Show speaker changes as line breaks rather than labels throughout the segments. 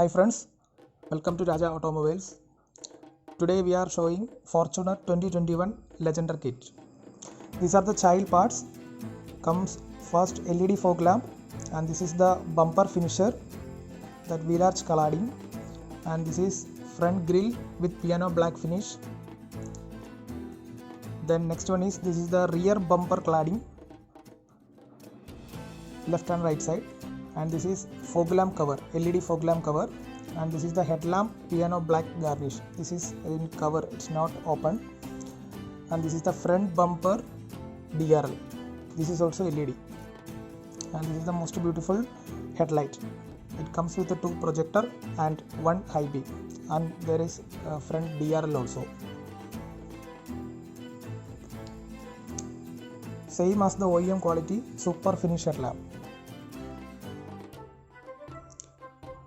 Hi friends, welcome to Raja Automobiles. Today we are showing Fortuner 2021 Legender Kit. These are the child parts. Comes first LED fog lamp, and this is the bumper finisher, that wheel arch cladding, and this is front grille with piano black finish. Then next one is this is the rear bumper cladding, left and right side, and this is fog lamp cover, LED fog lamp cover, and this is the headlamp piano black garnish. This is in cover, it's not open, and this is the front bumper DRL. This is also LED, and this is the most beautiful headlight. It comes with a 2 projector and 1 high beam, and there is front DRL also. Same as the OEM quality, super finish headlamp.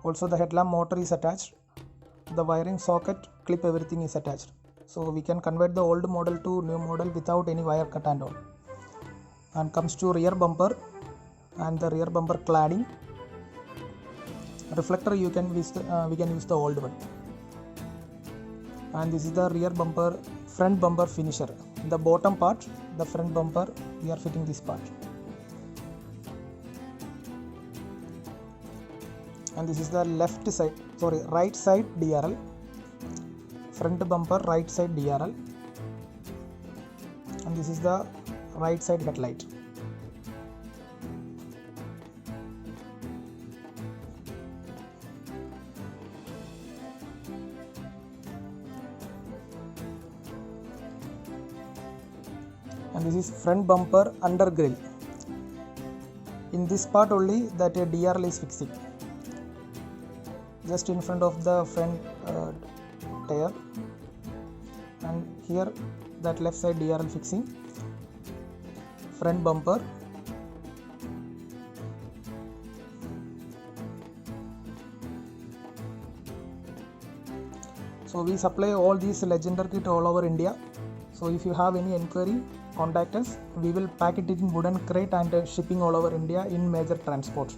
Also the headlamp motor is attached, the wiring socket, clip, everything is attached. So we can convert the old model to new model without any wire cut and all. And comes to rear bumper and the rear bumper cladding. Reflector we can use the old one. And this is the rear bumper, front bumper finisher. The bottom part, the front bumper, we are fitting this part. And this is the right side DRL, front bumper right side DRL, and this is the right side headlight. And this is front bumper under grille. In this part only that a DRL is fixing, just in front of the front tire, and here that left side DRL fixing, front bumper, so we supply all these Legender kit all over India. So if you have any enquiry, contact us. We will pack it in wooden crate and shipping all over India in major transport.